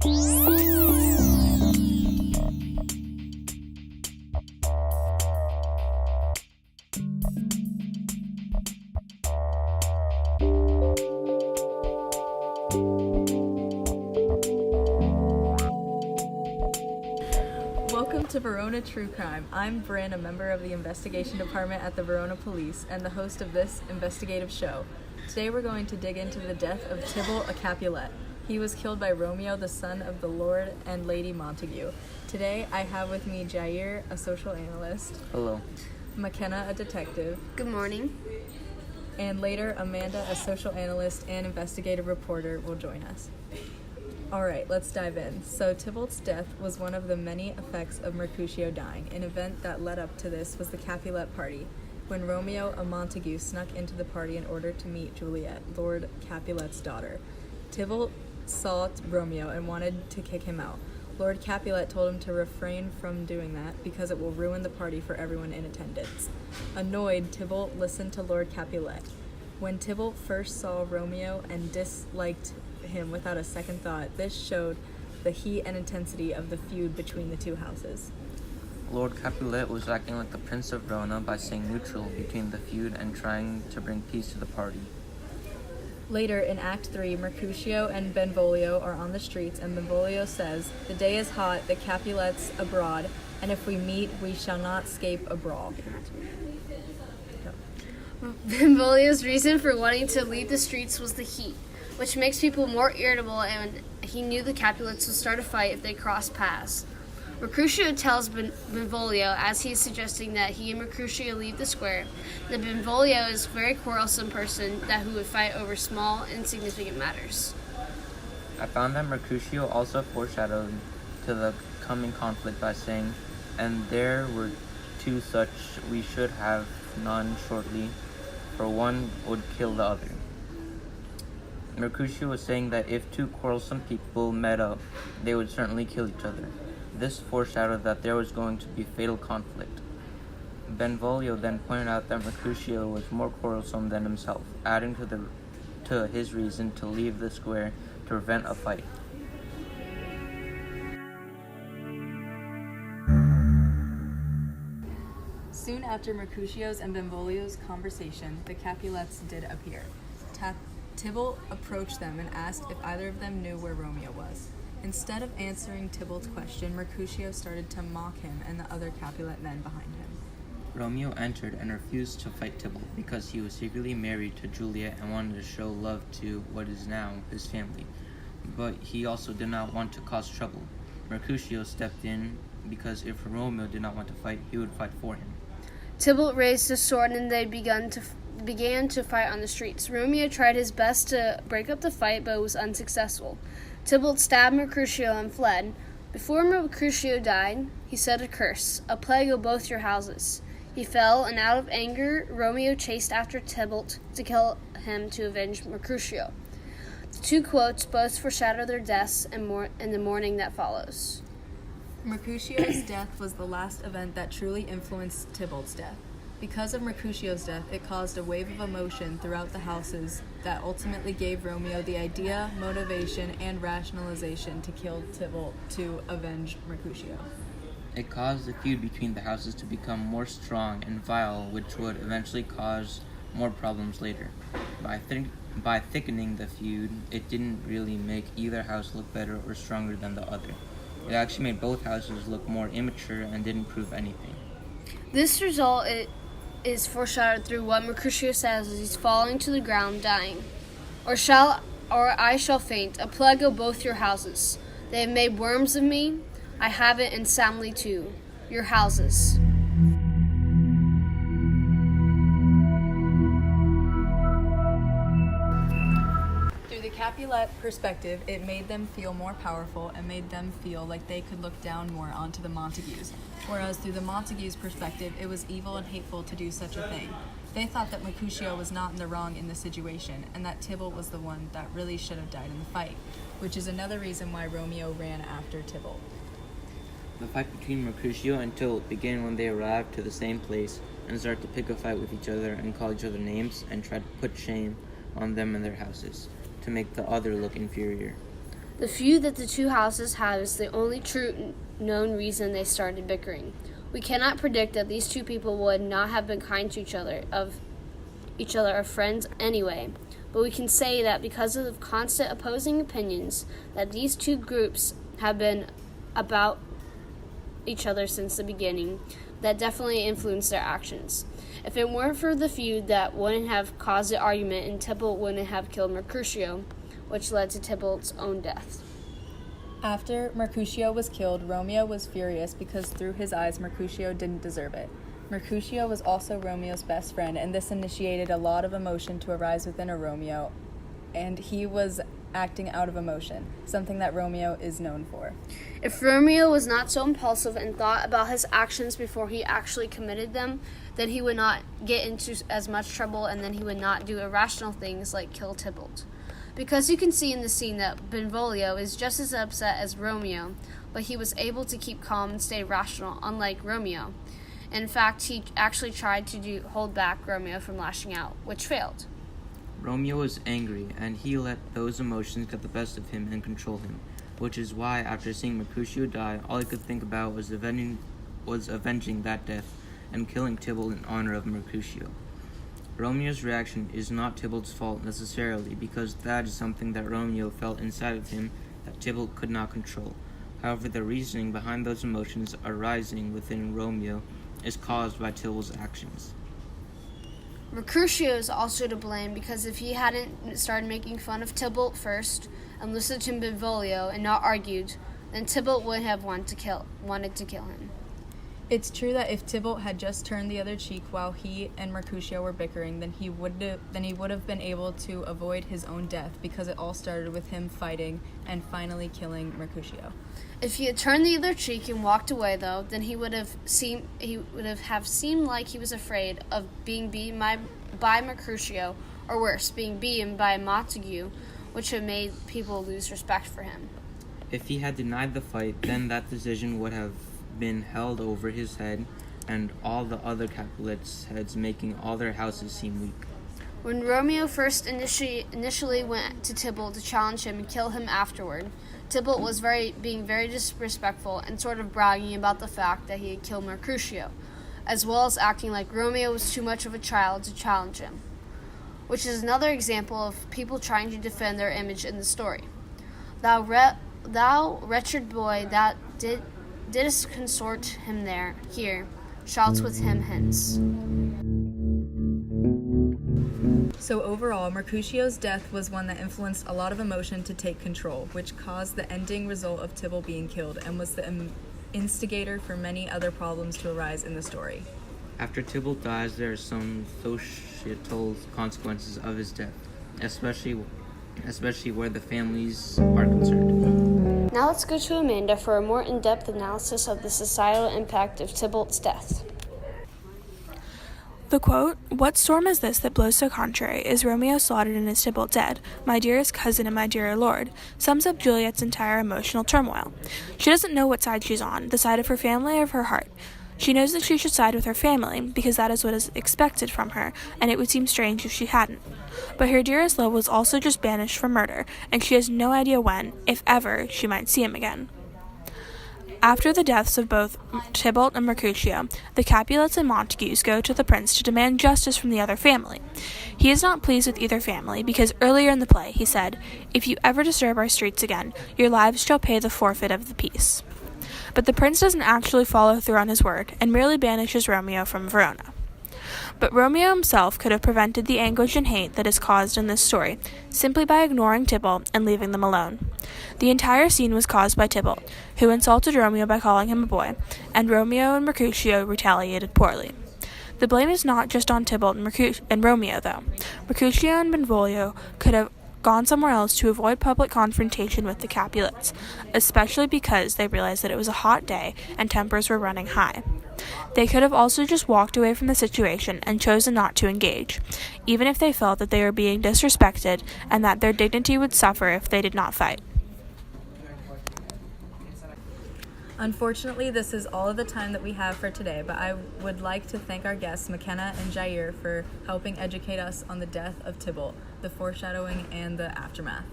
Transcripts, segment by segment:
Welcome to Verona True Crime. I'm Bryn, a member of the investigation department at the Verona Police and the host of this investigative show. Today we're going to dig into the death of Tybalt, a Capulet. He was killed by Romeo, the son of the Lord and Lady Montague. Today I have with me Jair, a social analyst. Hello. McKenna, a detective. Good morning. And later Amanda, a social analyst and investigative reporter, will join us. Alright, let's dive in. So Tybalt's death was one of the many effects of Mercutio dying. An event that led up to this was the Capulet party, when Romeo, a Montague, snuck into the party in order to meet Juliet, Lord Capulet's daughter. Tybalt saw Romeo and wanted to kick him out. Lord Capulet told him to refrain from doing that because it will ruin the party for everyone in attendance. Annoyed, Tybalt listened to Lord Capulet. When Tybalt first saw Romeo and disliked him without a second thought, this showed the heat and intensity of the feud between the two houses. Lord Capulet was acting like the Prince of Verona by staying neutral between the feud and trying to bring peace to the party. Later, in Act 3, Mercutio and Benvolio are on the streets, and Benvolio says, "The day is hot, the Capulets abroad, and if we meet, we shall not escape a brawl." Benvolio's reason for wanting to leave the streets was the heat, which makes people more irritable, and he knew the Capulets would start a fight if they crossed paths. Mercutio tells Benvolio, as he is suggesting that he and Mercutio leave the square, that Benvolio is a very quarrelsome person who would fight over small, insignificant matters. I found that Mercutio also foreshadowed to the coming conflict by saying, "And there were two such, we should have none shortly, for one would kill the other." Mercutio was saying that if two quarrelsome people met up, they would certainly kill each other. This foreshadowed that there was going to be fatal conflict. Benvolio then pointed out that Mercutio was more quarrelsome than himself, adding to his reason to leave the square to prevent a fight. Soon after Mercutio's and Benvolio's conversation, the Capulets did appear. Tybalt approached them and asked if either of them knew where Romeo was. Instead of answering Tybalt's question, Mercutio started to mock him and the other Capulet men behind him. Romeo entered and refused to fight Tybalt because he was secretly married to Juliet and wanted to show love to what is now his family. But he also did not want to cause trouble. Mercutio stepped in because if Romeo did not want to fight, he would fight for him. Tybalt raised his sword and they began to fight on the streets. Romeo tried his best to break up the fight, but was unsuccessful. Tybalt stabbed Mercutio and fled. Before Mercutio died, he said a curse, "A plague of both your houses." He fell, and out of anger, Romeo chased after Tybalt to kill him to avenge Mercutio. The two quotes both foreshadow their deaths in the morning that follows. Mercutio's death was the last event that truly influenced Tybalt's death. Because of Mercutio's death, it caused a wave of emotion throughout the houses that ultimately gave Romeo the idea, motivation, and rationalization to kill Tybalt to avenge Mercutio. It caused the feud between the houses to become more strong and vile, which would eventually cause more problems later. By thickening the feud, it didn't really make either house look better or stronger than the other. It actually made both houses look more immature and didn't prove anything. This result is foreshadowed through what Mercutio says as he's falling to the ground, dying. Or I shall faint, a plague of both your houses. They have made worms of me. I have it, and soundly too. Your houses. Through the Capulet perspective, it made them feel more powerful and made them feel like they could look down more onto the Montagues. Whereas through the Montagues' perspective, it was evil and hateful to do such a thing. They thought that Mercutio was not in the wrong in the situation, and that Tybalt was the one that really should have died in the fight, which is another reason why Romeo ran after Tybalt. The fight between Mercutio and Tybalt began when they arrived to the same place and started to pick a fight with each other and call each other names and try to put shame on them and their houses to make the other look inferior. The feud that the two houses have is the only true known reason they started bickering. We cannot predict that these two people would not have been kind to each other or friends anyway, but we can say that because of constant opposing opinions that these two groups have been about each other since the beginning, that definitely influenced their actions. If it weren't for the feud, that wouldn't have caused the argument, and Tybalt wouldn't have killed Mercutio, which led to Tybalt's own death. After Mercutio was killed, Romeo was furious because through his eyes, Mercutio didn't deserve it. Mercutio was also Romeo's best friend, and this initiated a lot of emotion to arise within a Romeo, and he was acting out of emotion, something that Romeo is known for. If Romeo was not so impulsive and thought about his actions before he actually committed them, then he would not get into as much trouble, and then he would not do irrational things like kill Tybalt. Because you can see in the scene that Benvolio is just as upset as Romeo, but he was able to keep calm and stay rational, unlike Romeo. In fact, he actually tried to hold back Romeo from lashing out, which failed. Romeo was angry, and he let those emotions get the best of him and control him, which is why, after seeing Mercutio die, all he could think about was avenging that death and killing Tybalt in honor of Mercutio. Romeo's reaction is not Tybalt's fault necessarily, because that is something that Romeo felt inside of him that Tybalt could not control. However, the reasoning behind those emotions arising within Romeo is caused by Tybalt's actions. Mercutio is also to blame, because if he hadn't started making fun of Tybalt first and listened to Benvolio and not argued, then Tybalt would have wanted to kill him. It's true that if Tybalt had just turned the other cheek while he and Mercutio were bickering, then he would have been able to avoid his own death, because it all started with him fighting and finally killing Mercutio. If he had turned the other cheek and walked away, though, then he would have seemed like he was afraid of being beaten by Mercutio, or worse, being beaten by Montague, which had made people lose respect for him. If he had denied the fight, then that decision would have been held over his head and all the other Capulets' heads, making all their houses seem weak. When Romeo first initially went to Tybalt to challenge him and kill him afterward, Tybalt was being very disrespectful and sort of bragging about the fact that he had killed Mercutio, as well as acting like Romeo was too much of a child to challenge him, which is another example of people trying to defend their image in the story. Thou wretched boy, that didst consort him here, shouts with him hence. So overall, Mercutio's death was one that influenced a lot of emotion to take control, which caused the ending result of Tybalt being killed, and was the instigator for many other problems to arise in the story. After Tybalt dies, there are some societal consequences of his death, especially where the families are concerned. Now let's go to Amanda for a more in-depth analysis of the societal impact of Tybalt's death. The quote, "What storm is this that blows so contrary? Is Romeo slaughtered and is Tybalt dead? My dearest cousin and my dearer lord," sums up Juliet's entire emotional turmoil. She doesn't know what side she's on, the side of her family or of her heart. She knows that she should side with her family, because that is what is expected from her, and it would seem strange if she hadn't. But her dearest love was also just banished for murder, and she has no idea when, if ever, she might see him again. After the deaths of both Tybalt and Mercutio, the Capulets and Montagues go to the prince to demand justice from the other family. He is not pleased with either family, because earlier in the play he said, "If you ever disturb our streets again, your lives shall pay the forfeit of the peace." But the prince doesn't actually follow through on his word, and merely banishes Romeo from Verona. But Romeo himself could have prevented the anguish and hate that is caused in this story, simply by ignoring Tybalt and leaving them alone. The entire scene was caused by Tybalt, who insulted Romeo by calling him a boy, and Romeo and Mercutio retaliated poorly. The blame is not just on Tybalt and Romeo, though. Mercutio and Benvolio could have gone somewhere else to avoid public confrontation with the Capulets, especially because they realized that it was a hot day and tempers were running high. They could have also just walked away from the situation and chosen not to engage, even if they felt that they were being disrespected and that their dignity would suffer if they did not fight. Unfortunately, this is all of the time that we have for today, but I would like to thank our guests, McKenna and Jair, for helping educate us on the death of Tybalt, the foreshadowing, and the aftermath.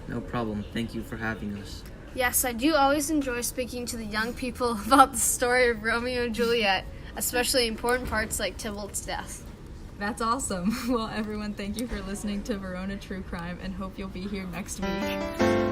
No problem. Thank you for having us. Yes, I do always enjoy speaking to the young people about the story of Romeo and Juliet, especially important parts like Tybalt's death. That's awesome. Well, everyone, thank you for listening to Verona True Crime and hope you'll be here next week.